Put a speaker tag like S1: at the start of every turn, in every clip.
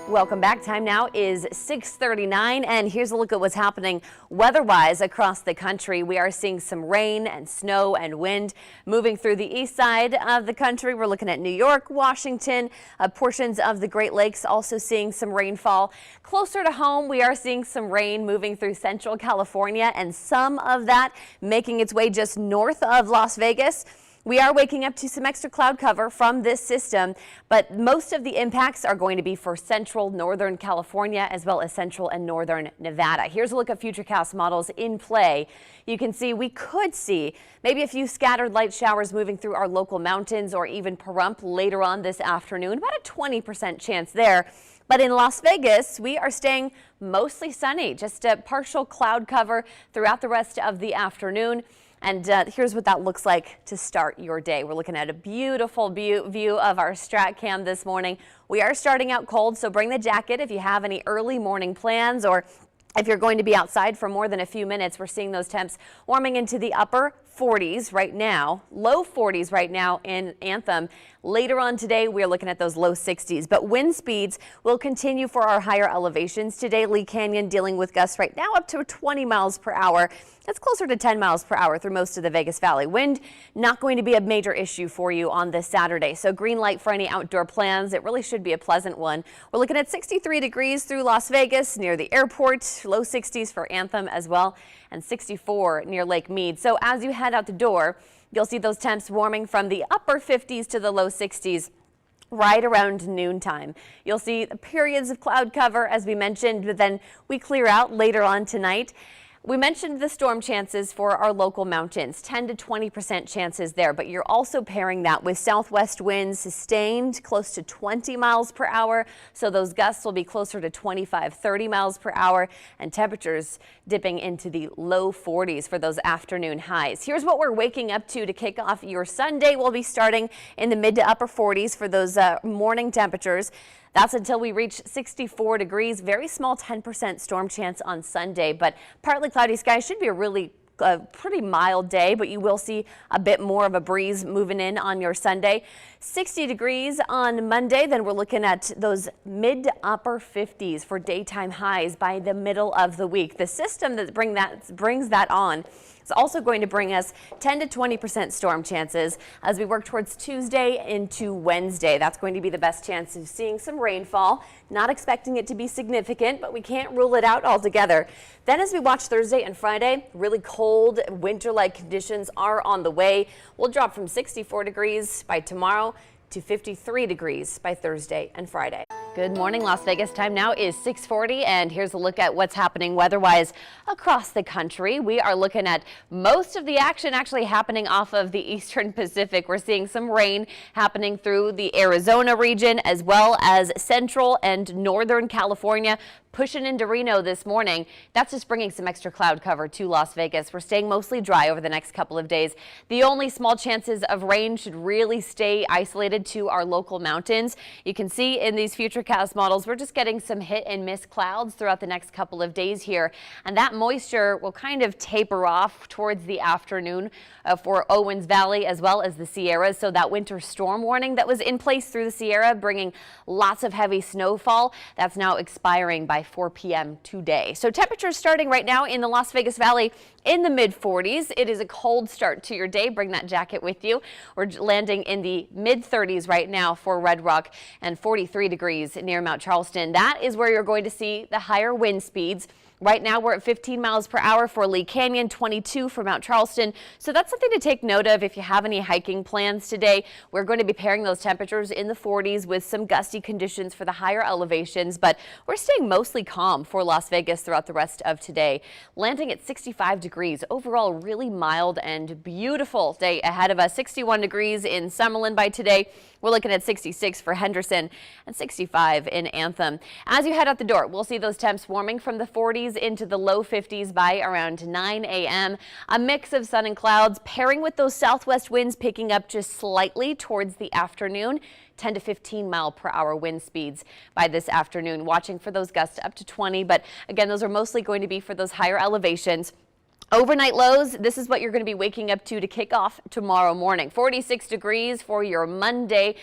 S1: Welcome back. Time now is 6:39, and here's a look at what's happening weather-wise across the country. We are seeing some rain and snow and wind moving through the east side of the country. We're looking at New York, Washington, portions of the Great Lakes, also seeing some rainfall. Closer to home, we are seeing some rain moving through central California, and some of that making its way just north of Las Vegas. We are waking up to some extra cloud cover from this system, but most of the impacts are going to be for central northern California as well as central and northern Nevada. Here's a look at Futurecast models in play. You can see we could see maybe a few scattered light showers moving through our local mountains or even Pahrump later on this afternoon, about a 20% chance there. But in Las Vegas, we are staying mostly sunny, just a partial cloud cover throughout the rest of the afternoon. And here's what that looks like to start your day. We're looking at a beautiful view of our strat cam this morning. We are starting out cold, so bring the jacket if you have any early morning plans, or if you're going to be outside for more than a few minutes. We're seeing those temps warming into the upper 40s right now, low 40s right now in Anthem. Later on today, we're looking at those low 60s, but wind speeds will continue for our higher elevations today. Lee Canyon dealing with gusts right now up to 20 miles per hour. That's closer to 10 miles per hour through most of the Vegas Valley. Wind not going to be a major issue for you on this Saturday, so green light for any outdoor plans. It really should be a pleasant one. We're looking at 63 degrees through Las Vegas near the airport, low 60s for Anthem as well, and 64 near Lake Mead. So as you head out the door, you'll see those temps warming from the upper 50s to the low 60s. Right around noontime. You'll see periods of cloud cover, as we mentioned, but then we clear out later on tonight. We mentioned the storm chances for our local mountains, 10 to 20% chances there, but you're also pairing that with southwest winds sustained close to 20 miles per hour. So those gusts will be closer to 25, 30 miles per hour, and temperatures dipping into the low 40s for those afternoon highs. Here's what we're waking up to kick off your Sunday. We'll be starting in the mid to upper 40s for those morning temperatures. That's until we reach 64 degrees. Very small 10% storm chance on Sunday, but partly cloudy skies. Should be a really pretty mild day, but you will see a bit more of a breeze moving in on your Sunday. 60 degrees on Monday. Then we're looking at those mid to upper 50s for daytime highs by the middle of the week. The system that brings that on is also going to bring us 10 to 20% storm chances as we work towards Tuesday into Wednesday. That's going to be the best chance of seeing some rainfall. Not expecting it to be significant, but we can't rule it out altogether. Then as we watch Thursday and Friday, really cold winter-like conditions are on the way. We'll drop from 64 degrees by tomorrow to 53 degrees by Thursday and Friday. Good morning, Las Vegas. Time now is 6:40, and here's a look at what's happening weather-wise across the country. We are looking at most of the action actually happening off of the eastern Pacific. We're seeing some rain happening through the Arizona region as well as central and northern California. Pushing into Reno this morning. That's just bringing some extra cloud cover to Las Vegas. We're staying mostly dry over the next couple of days. The only small chances of rain should really stay isolated to our local mountains. You can see in these Futurecast models, we're just getting some hit and miss clouds throughout the next couple of days here. And that moisture will kind of taper off towards the afternoon for Owens Valley as well as the Sierras. So that winter storm warning that was in place through the Sierra, bringing lots of heavy snowfall, that's now expiring by 4 p.m. today. So temperatures starting right now in the Las Vegas Valley in the mid 40s. It is a cold start to your day. Bring that jacket with you. We're landing in the mid 30s right now for Red Rock and 43 degrees near Mount Charleston. That is where you're going to see the higher wind speeds. Right now we're at 15 miles per hour for Lee Canyon, 22 for Mount Charleston. So that's something to take note of if you have any hiking plans today. We're going to be pairing those temperatures in the 40s with some gusty conditions for the higher elevations, but we're staying mostly calm for Las Vegas throughout the rest of today. Landing at 65 degrees. Overall, really mild and beautiful day ahead of us. 61 degrees in Summerlin by today. We're looking at 66 for Henderson and 65 in Anthem. As you head out the door, we'll see those temps warming from the 40s into the low 50s by around 9 a.m. A mix of sun and clouds pairing with those southwest winds picking up just slightly towards the afternoon. 10 to 15 mile per hour wind speeds by this afternoon. Watching for those gusts up to 20, but again, those are mostly going to be for those higher elevations. Overnight lows, this is what you're going to be waking up to kick off tomorrow morning. 46 degrees for your Monday.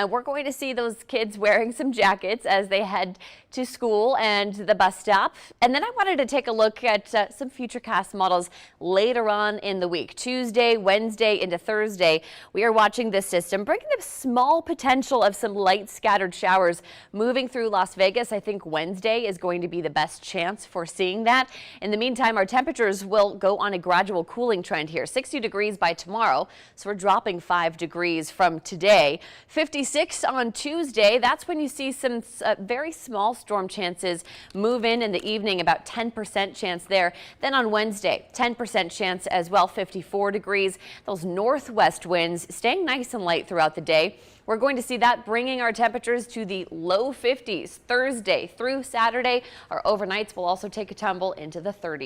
S1: We're going to see those kids wearing some jackets as they head to school and the bus stop. And then I wanted to take a look at some futurecast models later on in the week. Tuesday, Wednesday into Thursday, we are watching this system, bringing the small potential of some light scattered showers moving through Las Vegas. I think Wednesday is going to be the best chance for seeing that. In the meantime, our temperatures will go on a gradual cooling trend here. 60 degrees by tomorrow, so we're dropping 5 degrees from today. 56 on Tuesday. That's when you see some very small storm chances move in the evening, about 10% chance there. Then on Wednesday, 10% chance as well, 54 degrees. Those northwest winds staying nice and light throughout the day. We're going to see that bringing our temperatures to the low 50s Thursday through Saturday. Our overnights will also take a tumble into the 30s.